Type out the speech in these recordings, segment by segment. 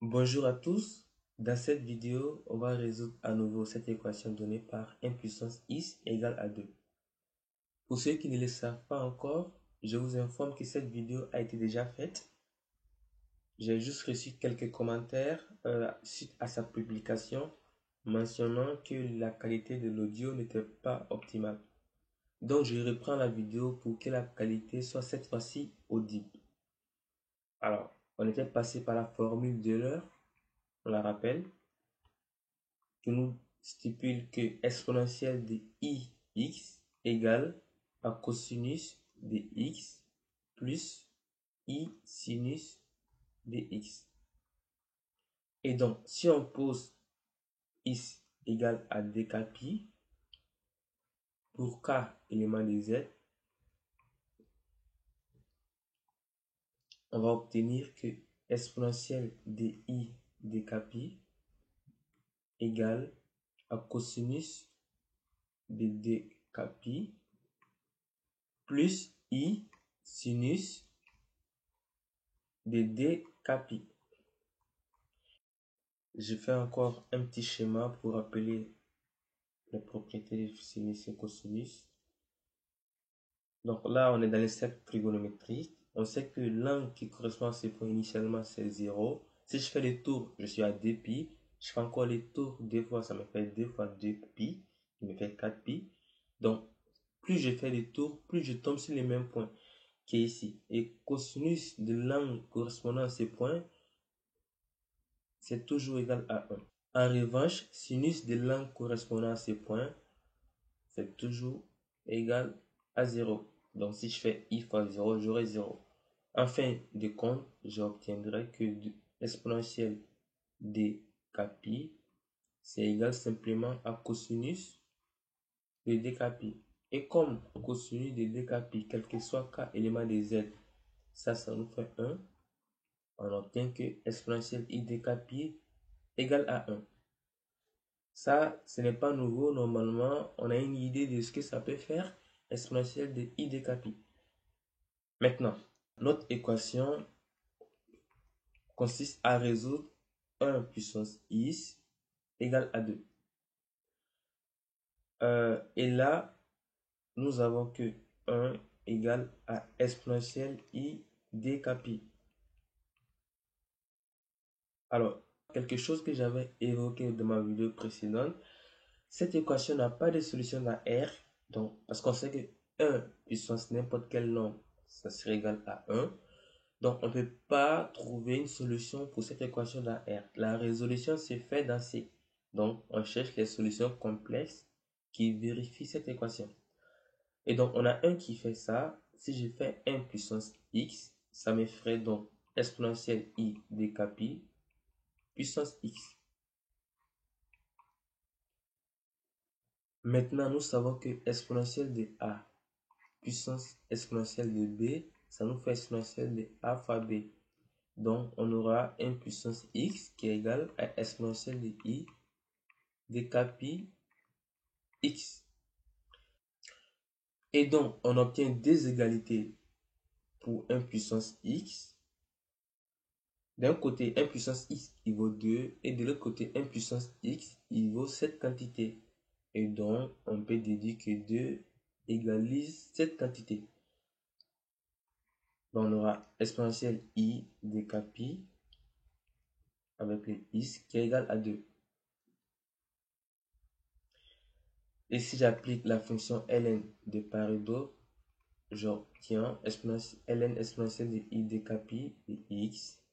Bonjour à tous, dans cette vidéo, on va résoudre à nouveau cette équation donnée par 1 puissance x égale à 2. Pour ceux qui ne le savent pas encore, je vous informe que cette vidéo a été déjà faite. J'ai juste reçu quelques commentaires suite à sa publication mentionnant que la qualité de l'audio n'était pas optimale. Donc je reprends la vidéo pour que la qualité soit cette fois-ci audible. Alors, on était passé par la formule de l'heure, on la rappelle, qui nous stipule que exponentielle de ix égale à cosinus de x plus i sinus de x. Et donc, si on pose x égale à dkπ pour k élément de z, on va obtenir que exponentielle de i dkπ égale à cosinus de dkπ plus i sinus de dkπ. Je fais encore un petit schéma pour rappeler les propriétés de sinus et cosinus. Donc là, on est dans les cercles trigonométriques. On sait que l'angle qui correspond à ce point initialement, c'est 0. Si je fais les tours, je suis à 2π. Je fais encore les tours 2 fois, ça me fait 2 fois 2π, qui me fait 4π. Donc, plus je fais les tours, plus je tombe sur les mêmes points qui est ici. Et cosinus de l'angle correspondant à ce point, c'est toujours égal à 1. En revanche, sinus de l'angle correspondant à ce point, c'est toujours égal à 0. Donc si je fais i fois 0, j'aurai 0. En fin de compte, j'obtiendrai que l'exponentielle de kπ, c'est égal simplement à cosinus de dkπ. Et comme cosinus de dkπ, quel que soit k élément de z, ça nous fait 1, on obtient que exponentielle i dkπ égale à 1. Ça, ce n'est pas nouveau. Normalement, on a une idée de ce que ça peut faire, exponentielle de i dkπ. Maintenant, notre équation consiste à résoudre 1 puissance x égale à 2. Et là, nous avons que 1 égale à exponentielle i dkπ. Alors, quelque chose que j'avais évoqué dans ma vidéo précédente, cette équation n'a pas de solution dans R, donc, parce qu'on sait que 1 puissance n'importe quel nombre, ça serait égal à 1. Donc, on ne peut pas trouver une solution pour cette équation dans R. La résolution se fait dans C. Donc, on cherche les solutions complexes qui vérifient cette équation. Et donc, on a un qui fait ça. Si je fais 1 puissance x, ça me ferait donc exponentielle i dkπ puissance x. Maintenant, nous savons que exponentielle de a puissance exponentielle de b, ça nous fait exponentielle de a fois b. Donc, on aura 1 puissance x qui est égal à exponentielle de i dkπ x. Et donc, on obtient des égalités pour 1 puissance x. D'un côté, 1 puissance x il vaut 2 et de l'autre côté, 1 puissance x il vaut cette quantité. Et donc, on peut déduire que 2 égalise cette quantité. Donc, on aura exponentielle i dkπ avec le x qui est égal à 2. Et si j'applique la fonction ln de part et d'autre, j'obtiens ln exponentielle de i dkπ de x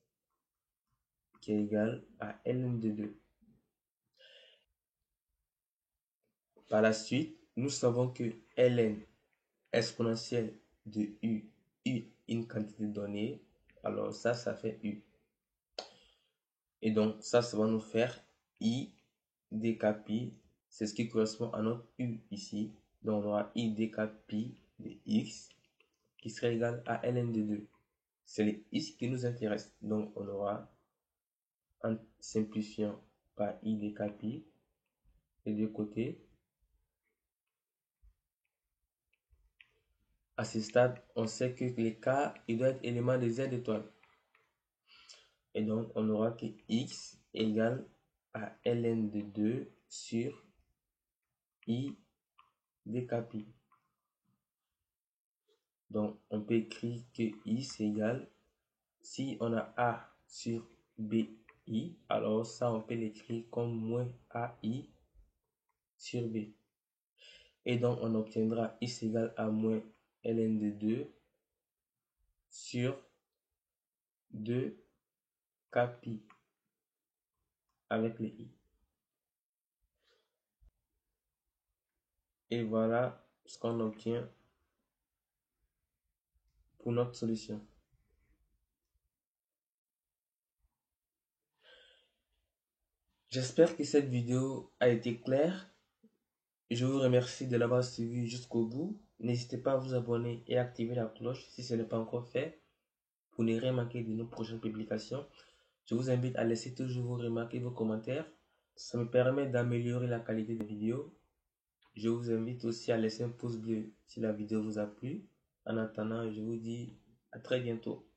qui est égal à ln de 2. Par la suite, nous savons que ln exponentielle de u, une quantité donnée, alors ça fait u. Et donc, ça va nous faire i dkπ, c'est ce qui correspond à notre u ici. Donc, on aura i dkπ de x qui serait égal à ln de 2. C'est le x qui nous intéresse. Donc, on aura, en simplifiant par i dkπ, les deux côtés. À ce stade, on sait que les k, il doit être élément de z étoile. Et donc, on aura que x égale à ln de 2 sur i de cap i. Donc, on peut écrire que i c'est égal, si on a a sur bi, alors ça, on peut l'écrire comme moins ai sur b. Et donc, on obtiendra x égale à moins ln de 2 sur 2 cap i avec les i. Et voilà ce qu'on obtient pour notre solution. J'espère que cette vidéo a été claire. Je vous remercie de l'avoir suivi jusqu'au bout. N'hésitez pas à vous abonner et activer la cloche si ce n'est pas encore fait pour ne rien manquer de nos prochaines publications. Je vous invite à laisser toujours vos remarques et vos commentaires. Ça me permet d'améliorer la qualité des vidéos. Je vous invite aussi à laisser un pouce bleu si la vidéo vous a plu. En attendant, je vous dis à très bientôt.